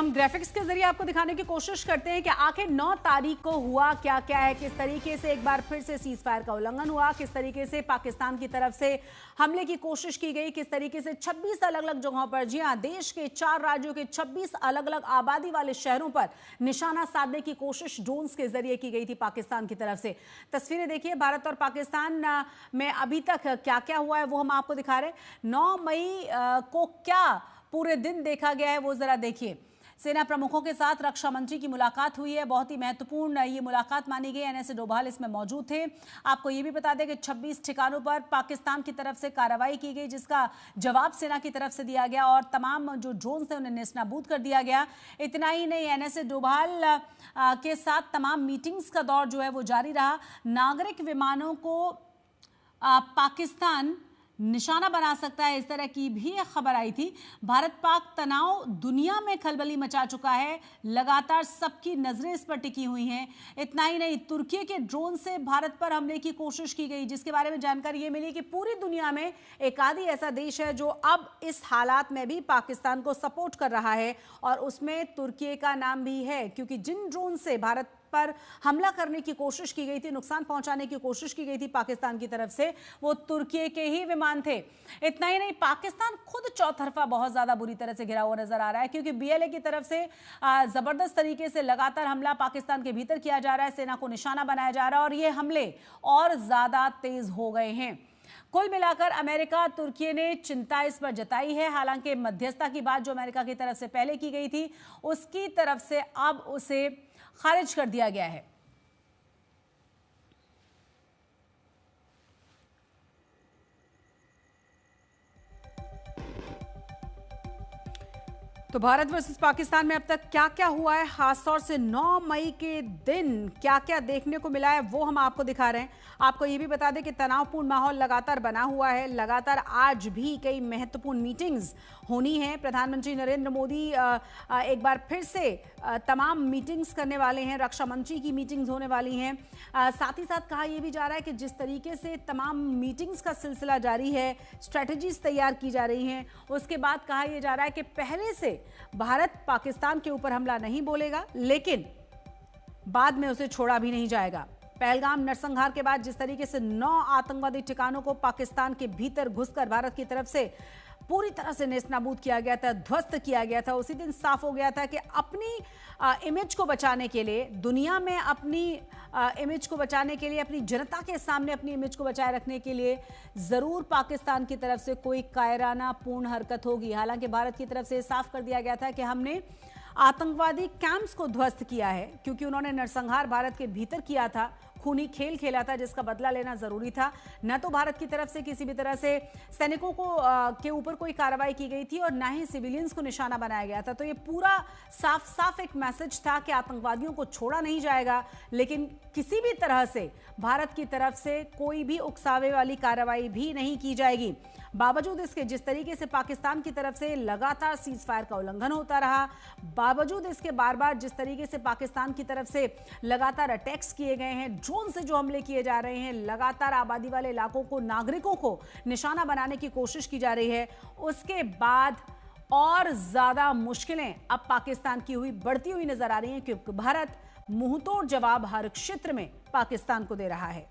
हम ग्राफिक्स के जरिए आपको दिखाने की कोशिश करते हैं कि आखिर 9 तारीख को हुआ क्या क्या है, किस तरीके से एक बार फिर से सीज फायर का उल्लंघन हुआ, किस तरीके से पाकिस्तान की तरफ से हमले की कोशिश की गई, किस तरीके से 26 अलग अलग जगहों पर, जी हां, देश के 4 राज्यों के 26 अलग अलग आबादी वाले शहरों पर निशाना साधने की कोशिश ड्रोन्स के जरिए की गई थी पाकिस्तान की तरफ से। तस्वीरें देखिए, भारत और पाकिस्तान में अभी तक क्या क्या हुआ है वो हम आपको दिखा रहे हैं। 9 मई को क्या पूरे दिन देखा गया है वो जरा देखिए। सेना प्रमुखों के साथ रक्षा मंत्री की मुलाकात हुई है, बहुत ही महत्वपूर्ण ये मुलाकात मानी गई। एनएसए डोभाल इसमें मौजूद थे। आपको ये भी बता दें कि 26 ठिकानों पर पाकिस्तान की तरफ से कार्रवाई की गई, जिसका जवाब सेना की तरफ से दिया गया और तमाम जो ड्रोन थे उन्हें नेस्तनाबूद कर दिया गया। इतना ही नहीं, एनएसए डोभाल के साथ तमाम मीटिंग्स का दौर जो है वो जारी रहा। नागरिक विमानों को पाकिस्तान निशाना बना सकता है, इस तरह की भी एक खबर आई थी। भारत पाक तनाव दुनिया में खलबली मचा चुका है, लगातार सबकी नजरें इस पर टिकी हुई हैं। इतना ही नहीं, तुर्की के ड्रोन से भारत पर हमले की कोशिश की गई, जिसके बारे में जानकारी ये मिली कि पूरी दुनिया में एक आधी ऐसा देश है जो अब इस हालात में भी पाकिस्तान को सपोर्ट कर रहा है, और उसमें तुर्की का नाम भी है, क्योंकि जिन ड्रोन से भारत पर हमला करने की कोशिश की गई थी, नुकसान पहुंचाने की कोशिश की गई थी पाकिस्तान की तरफ से, वो तुर्की के ही विमान थे। इतना ही नहीं, पाकिस्तान खुद चौतरफा बहुत ज्यादा बुरी तरह से घिरा हुआ नजर आ रहा है, क्योंकि बीएलए की तरफ से जबरदस्त तरीके से लगातार हमला पाकिस्तान के भीतर किया जा रहा है, सेना को निशाना बनाया जा रहा है, और ये हमले और ज्यादा तेज हो गए हैं। कुल मिलाकर अमेरिका, तुर्की ने चिंता इस पर जताई है। हालांकि मध्यस्थता की बात जो अमेरिका की तरफ से पहले की गई थी, उसकी तरफ से अब उसे खारिज कर दिया गया है। तो भारत वर्सेस पाकिस्तान में अब तक क्या क्या हुआ है, खासतौर से 9 मई के दिन क्या क्या देखने को मिला है वो हम आपको दिखा रहे हैं। आपको ये भी बता दें कि तनावपूर्ण माहौल लगातार बना हुआ है। लगातार आज भी कई महत्वपूर्ण मीटिंग्स होनी है। प्रधानमंत्री नरेंद्र मोदी एक बार फिर से तमाम मीटिंग्स करने वाले हैं। रक्षा मंत्री की मीटिंग्स होने वाली हैं। साथ ही साथ कहा यह भी जा रहा है कि जिस तरीके से तमाम मीटिंग्स का सिलसिला जारी है, स्ट्रेटजीज तैयार की जा रही हैं, उसके बाद कहा यह जा रहा है कि पहले से भारत पाकिस्तान के ऊपर हमला नहीं बोलेगा, लेकिन बाद में उसे छोड़ा भी नहीं जाएगा। पहलगाम नरसंहार के बाद जिस तरीके से 9 आतंकवादी ठिकानों को पाकिस्तान के भीतर घुसकर भारत की तरफ से पूरी तरह से नेस्तनाबूद किया गया था, ध्वस्त किया गया था, उसी दिन साफ हो गया था कि अपनी इमेज को बचाने के लिए, दुनिया में अपनी इमेज को बचाने के लिए, अपनी जनता के सामने अपनी इमेज को बचाए रखने के लिए ज़रूर पाकिस्तान की तरफ से कोई कायराना पूर्ण हरकत होगी। हालांकि भारत की तरफ से साफ कर दिया गया था कि हमने आतंकवादी कैंप्स को ध्वस्त किया है, क्योंकि उन्होंने नरसंहार भारत के भीतर किया था, खूनी खेल खेला था, जिसका बदला लेना जरूरी था। न तो भारत की तरफ से किसी भी तरह से सैनिकों को के ऊपर कोई कार्रवाई की गई थी, और ना ही सिविलियंस को निशाना बनाया गया था। तो ये पूरा साफ साफ एक मैसेज था कि आतंकवादियों को छोड़ा नहीं जाएगा, लेकिन किसी भी तरह से भारत की तरफ से कोई भी उकसावे वाली कार्रवाई भी नहीं की जाएगी। बावजूद इसके जिस तरीके से पाकिस्तान की तरफ से लगातार सीज फायर का उल्लंघन होता रहा, बावजूद इसके बार बार जिस तरीके से पाकिस्तान की तरफ से लगातार अटैक्स किए गए हैं, ड्रोन से जो हमले किए जा रहे हैं, लगातार आबादी वाले इलाकों को, नागरिकों को निशाना बनाने की कोशिश की जा रही है, उसके बाद और ज्यादा मुश्किलें अब पाकिस्तान की बढ़ती हुई नजर आ रही हैं, क्योंकि भारत मुंहतोड़ जवाब हर क्षेत्र में पाकिस्तान को दे रहा है।